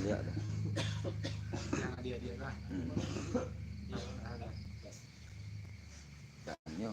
lihat dah. Yang dia lah. Tanya.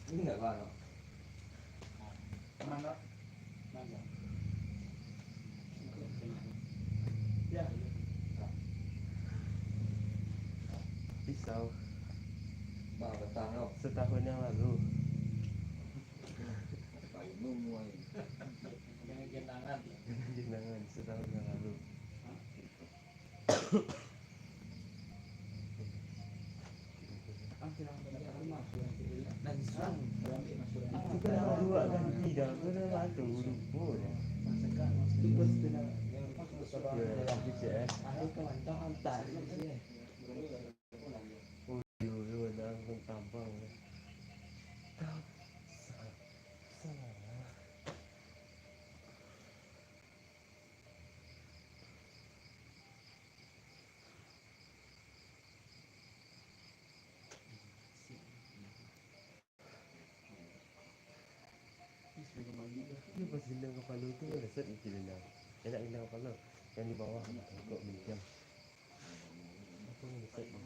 Ini enggak kan? Mana? Mana? Ya. Pisau. Bawa petang setahun yang lalu. Kayu nungguin. Dengan jenangan. Jenangan setahun yang lalu. Dua kan tidak pernah batu lumpur. Dia pas hilang kepala tu ada set itu hilang. Enak hilang kepala yang di bawah kok minjam. Apa yang set ni?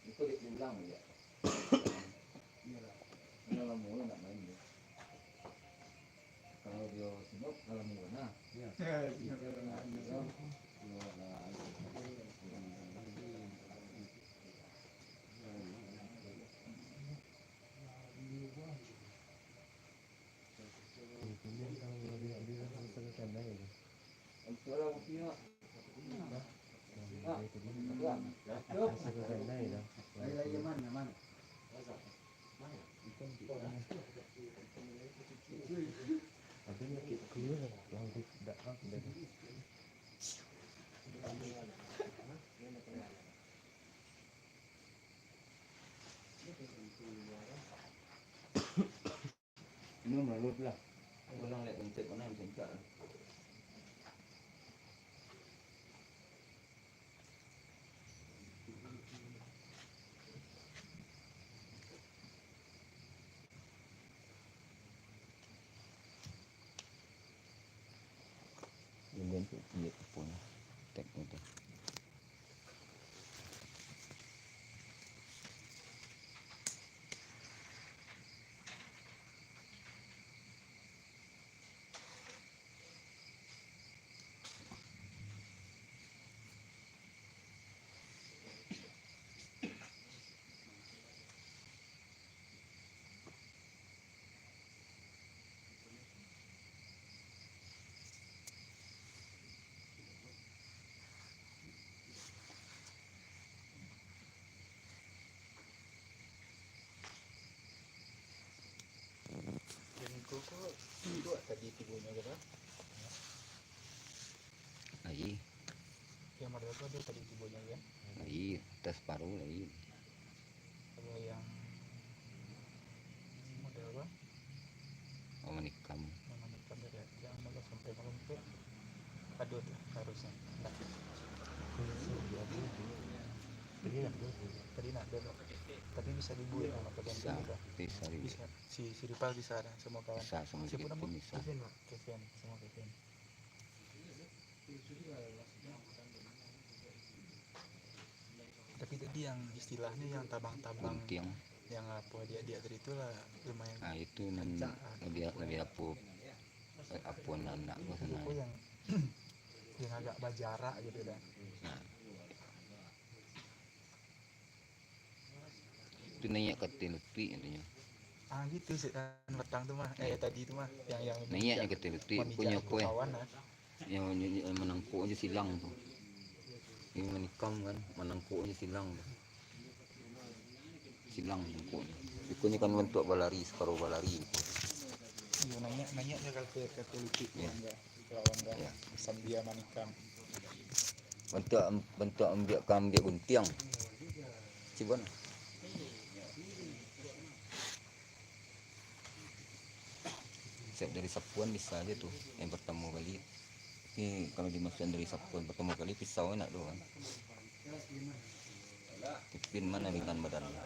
Itu dia hilang ya. Kalau mau nak main dia. Kalau dia sibuk kalau mau nah. Ya. Ini malut lah. Orang lihat bentuk mana yang bentuk. Ini tu dia pun teknik tu. Kok itu tadi tibunya gitu? Lagi. Yang model itu ada tadi tibunya ya? Lagi tes paruh lagi. Kalau yang model apa? Oh menikam. Yang menikam dari jangan malah sampai melempit. Aduh harusnya. Nah. Tadi nak dulu. Tapi bisa dibuat sama kalian bisa. Si Ripal bisa ada semua kawan. Bisa semua Siapa nama? bisa. Kevin, semua Kevin. Tapi tadi yang istilahnya yang tabang-tabang yang apa dia dari itulah lumayan. Nah itu lebih apa anak gua sana. Itu yang agak bajara gitu dah. Nah. Itu nanya ke telupi intinya. Gitu sih kan petang tuh mah. Tadi itu mah yang nanya ke telupi punya kue. Yang menangkuk aja silang tuh. Ini menikam kan menangkuk aja silang tuh. silang bukunya kan bentuk balari, separuh balari. Iya, nanya aja ke politik Ya. enggak Ya. Sambia Manikam. bentuk ambil guntiang Cibon. Siap dari sapuan bisa aja tuh yang pertama kali. Ini kalau dimasukkan dari sapuan pertama kali pisau enak doang. Pipin mana dengan badannya.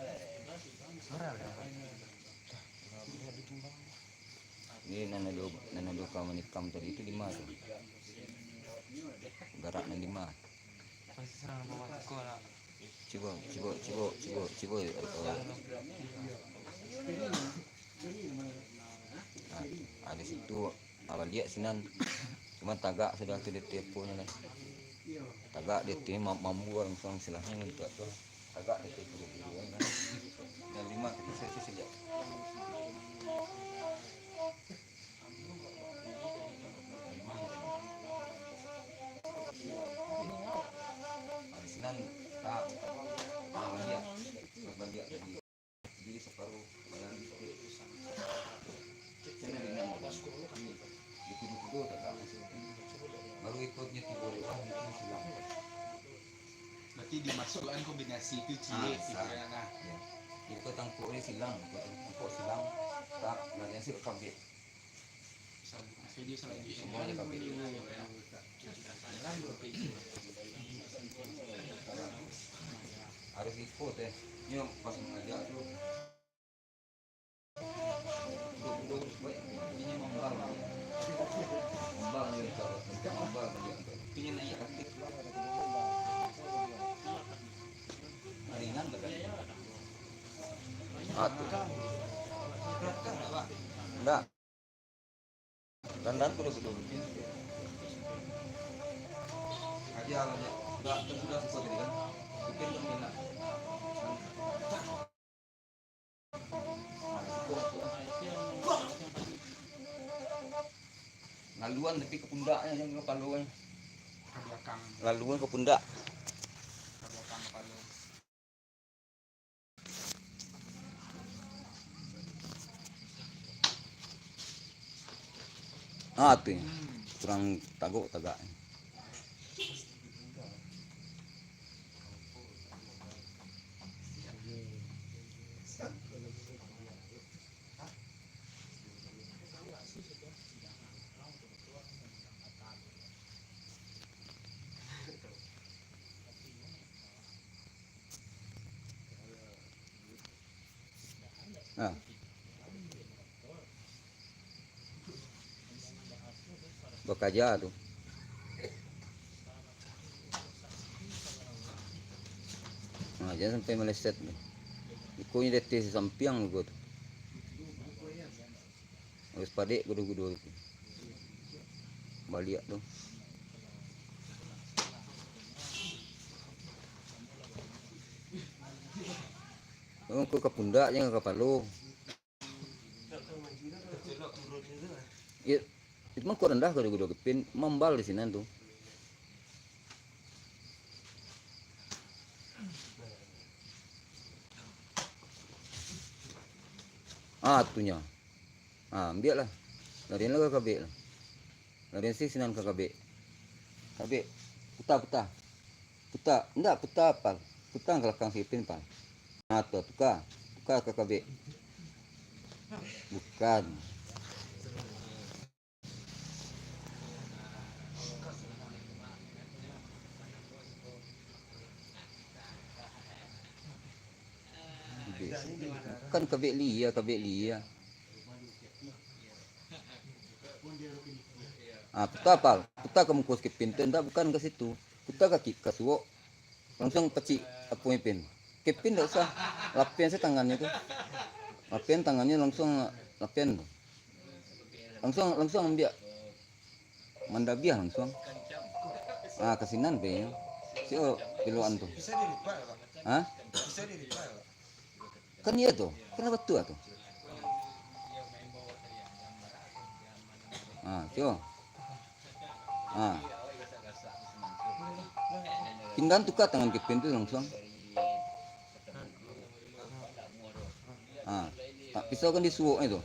Ini nanado kamanikam tadi itu 5 tuh. Garaknya 5. Pasti serang bawa sekolah. Cibo. Ada situ awal dia sinan cuma tagak sudah tuh di teleponnya lah. Tagak dia mampu langsung silahnya untuk tagak di telepon kan. Dan 5 kita saya sejak. Sinan tak bagian dari jadi separuh badan itu baru ikutnya tidur itu silang. Berarti dimasukkan kombinasi itu cie nah. Ya. Itu tangkuknya silang, tangkuk silang tak larian sih kabit. Video selanjutnya Semuanya kabit. Harus ikut ini pas mengajak tuh duduk baik ini membang ya kalau membang ini naik kaki ringan badannya tuh enggak dandan udah aja enggak sudah sesuai tadi kan bikin enak laluan tapi ke pundaknya yang ke paluan ke belakang laluan ke pundak palu. tuh kurang tagak bekerja tuh jangan sampai meleset nih ikunya detik sampiang gue tuh harus padek gudu itu balik tuh ke pundaknya ke palu ya itu mah kok rendah gudu kepin membal di sini tuh tuhnya ambil lah larian lah ke KB lah larian sih sinan ke KB putar enggak putar pal putar ke belakang sipin pal tuh tukar ke KB bukan kan KB Lia putar ke muka skip pintu enggak bukan ke situ putar ke suwo langsung pecik apa pin kepin enggak usah lapian saya tangannya tuh lapian tangannya langsung lapian tuh langsung ambil mandabiah langsung kesinan be si piluan tuh Bisa dilipat Pak. Bisa dilipat Pak. kan iya tuh kenapa tuh coba pinggan tukar tangan ke pintu langsung Pisau kan disuuk itu.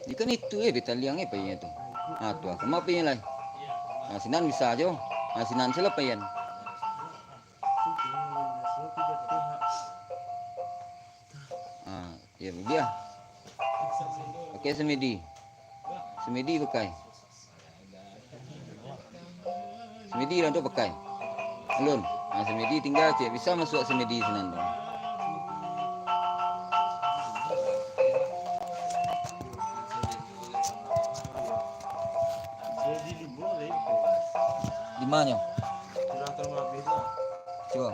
Ikan itu ya ditaliangnya payah itu. Tuh, sama payah lah. Sinan bisa aja. Sinan sila payah. Ya dia. Pakai semedi. Semedi pakai. Semedi lah tu pakai. Alun. Semedi tinggal cik bisa masuk semedi sinan tu. Di mana? Coba.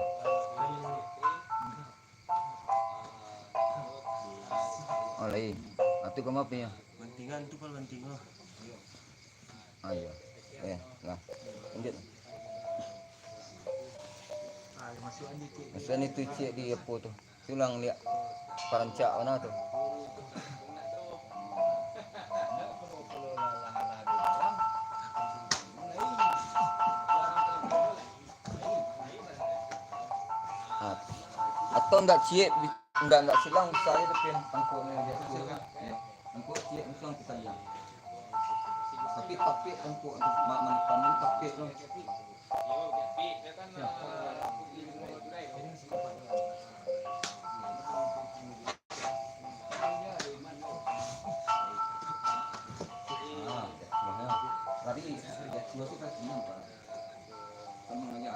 Oh lain. Itu kamu apa ya? Bantingan tu kalau bantingan. Iya. Lah. Lanjut. Masa itu cik di apa tu? Tulang lihat parancak mana tu? Atau enggak cik enggak silang bisa aja tapi tangkuknya dia silang. Tangkuk cik langsung kita silang. Tapi tangkuk manikan ni tapi tu. Tadi dua tu kasih nampak. Kamu aja.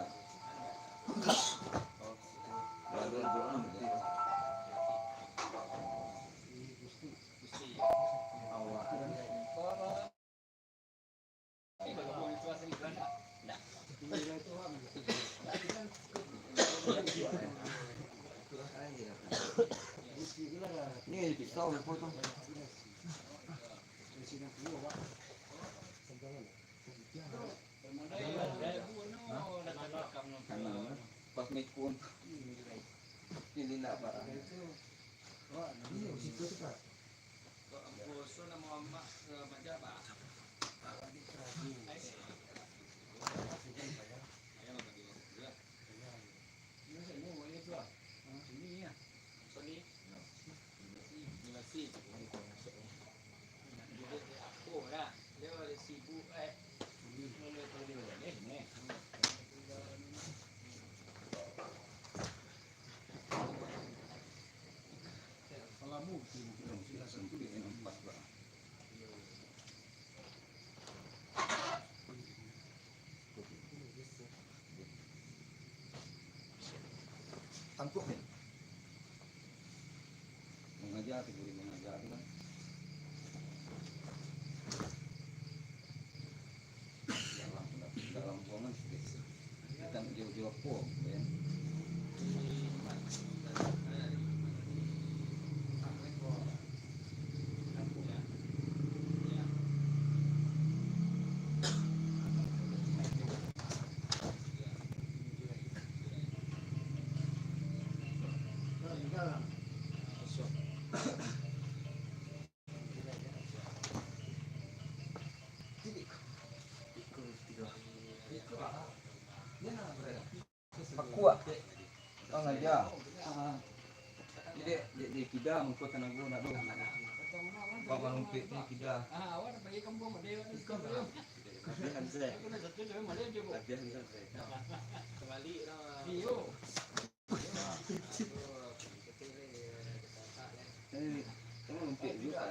Ini pisau potong. Pas mikun. Ini nak barang. Tangkuk ni. Mengajar tu boleh mengajar tu kan. Dalam ruangan sikit. Kita jauh-jauh apa kan. Kuat. Oh ngajar. Jadi di kita mengkot tenaga nak dong. Bapak lumpit ni kita. Awak bagi kampung dia diskon belum? Latihan saya. Aku nak satu je mana je bu. Latihan saya. Kembali dah. Iyo. Kamu lumpit juga.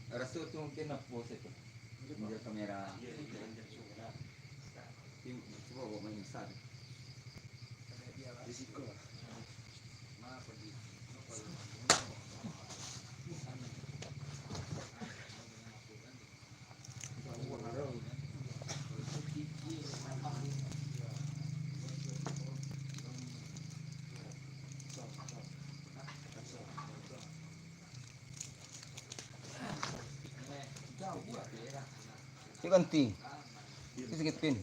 Rasa tu mungkin nak pose tu. Dia kamera. besar. Risiko lah. Cik ganti. Ini sikit pin.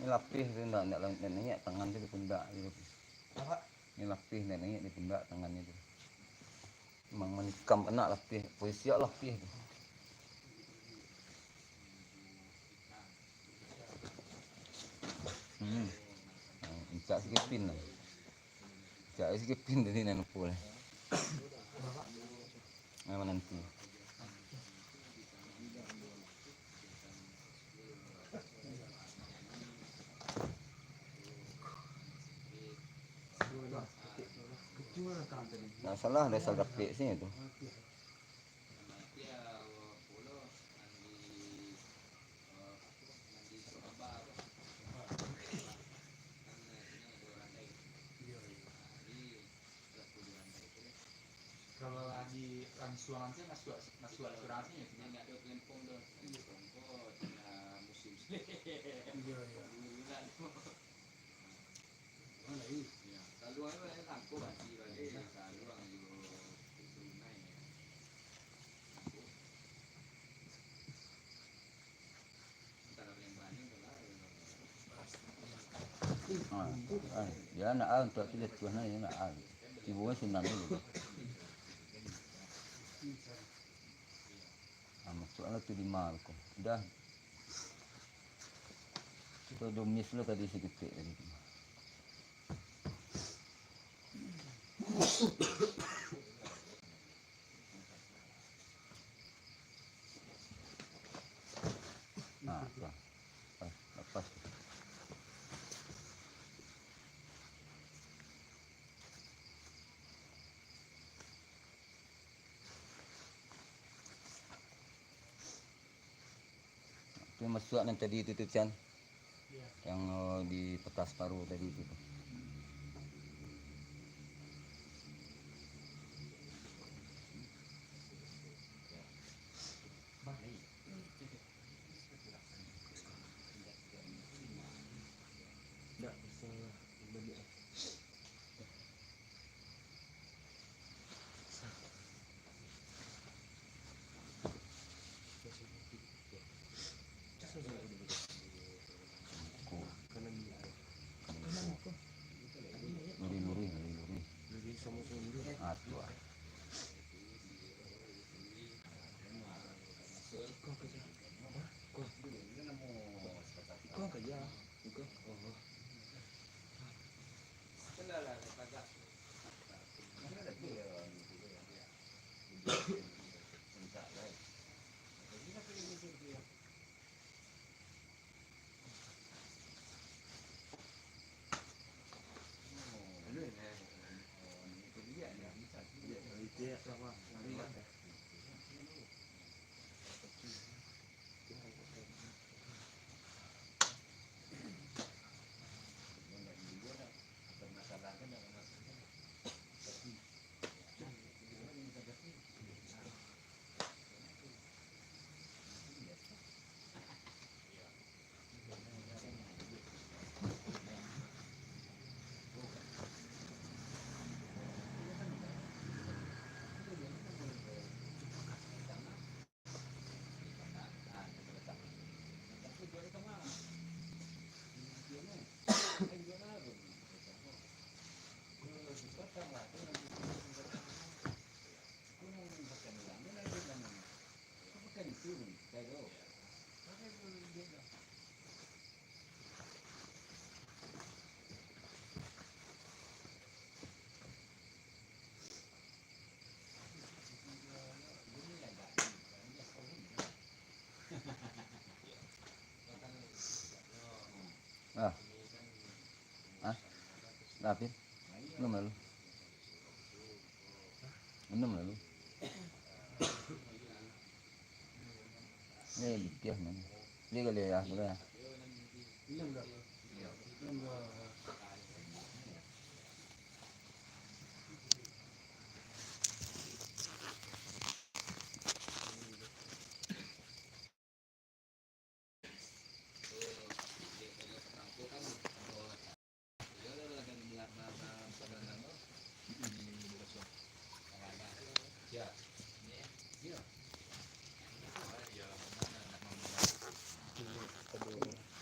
Ini lapih tu nak naik tangan tu di pundak gitu. Apa? Ini lapih nak naik di pundak tangannya tu. Memang menikam anak lapih, puisiak lapih tu. Incak sikit pin lah. Incak sikit pin tadi nak lupa lah. Memang nanti. Tak salah ada sal rapik sini tu. Kalau lagi langsung nanti masuk asuransinya. Nggak ada kelempong dah. Kelempong tengah musim. Iya. Mana ini? Ya, selalu ada tangko banci balik. Selalu orang juga tunai ya. Antara yang banyak adalah Dia nak untuk kita tuan dia nak Ibunya sunan dulu. Masuklah tu 5 aku. Dah. Kita domis lah tadi sikit tadi. Nah, lepas. Itu masuk yang tadi itu Chan. Yang di petas paru tadi itu. Tak masalah. Balik. Kanan Lapin. Minum lalu. Minum lalu. Ini dia man. Dia kali ya, boleh.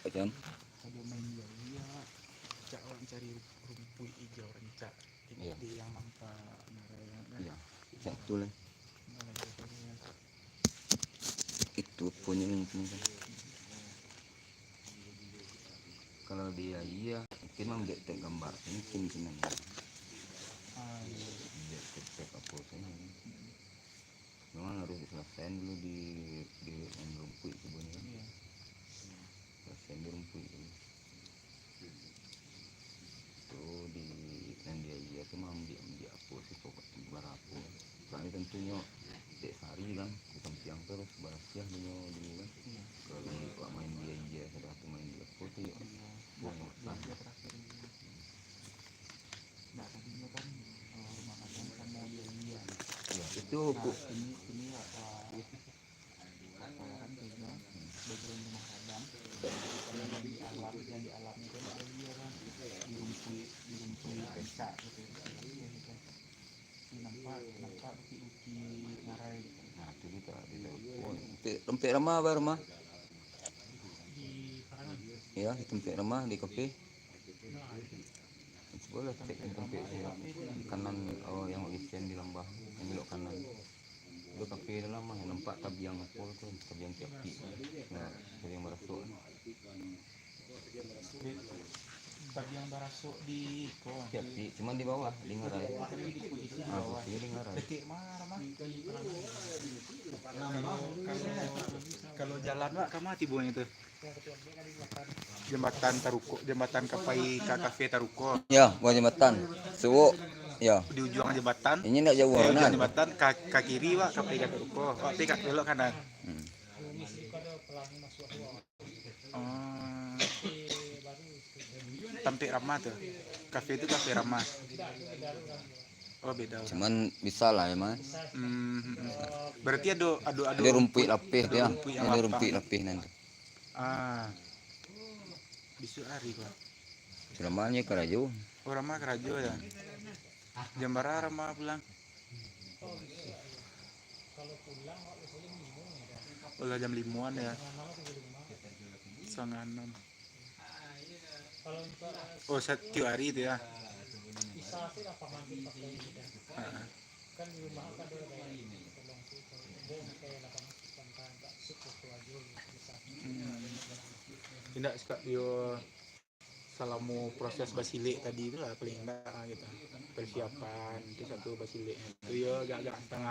Macam? Kalau main dia cak orang cari rumput hijau rencak ini Iya. dia yang nampak narayan kan. Ya, satu lah. Narayan. Itu punya mungkin kan. Kalau dia iya, mungkin memang dia tak gambar. Mungkin senang. Iya. Dia tak apa saja. Memang harus diselesaikan dulu di rumput sebenarnya. Iya. Selesaikan di rumput dulu. Tuh di dan dia tuh mau ambil apa sih pokok berapa. Soalnya tentunya dek sehari kan, bukan siang terus balas siang dulu kan. Iya. Kalau main dia sudah tuh main dia apa tuh ya. Buang Dia terakhir ini. Nah tadinya kan rumah makan sama dia. Ya, itu Nah ini apa kan juga background rumah kadang yang di alam itu kan ada dia kan di rumput kaca gitu gitu. Ini nampak uki ngarai gitu. nah itu kita tempat ramah apa rumah? Di karangan Ya, di tempat ramah di kafe. nah Boleh cek di tempat di kanan yang isian di lambah yang belok kanan. Itu kafe dalam mah nampak tabiang apa tu, tabiang api. Nah, yang merasuk. bagian barasuk di Api, cuman di bawah, di ngarai. tapi di posisi di Ah, bawah posisi di ngarai. detik mana mah kalau jalan pak kemana tibunya itu jembatan Taruko jembatan kafe Taruko Ya, buat jembatan. Suwo. Ya. di ujung jembatan Ini enggak jauh ujung mana. jembatan ke kiri pak kafe Taruko kafe belok kanan Hmm. Tampik Ramah tuh kafe itu kafe Ramah oh beda Cuman bisa lah ya, Mas. berarti ada Ada rumput lapis dia. rumput yang Ada lapang. rumput lapis nanti. Bisu hari pak Selamanya keraju. oh Ramah kerajo ya jam berapa Ramah pulang ulah jam 5-an ya 5:30 oh setiap hari itu ya tidak suka dia selama proses basilik tadi itu lah paling enggak gitu persiapan itu satu basiliknya itu ya agak-agak setengah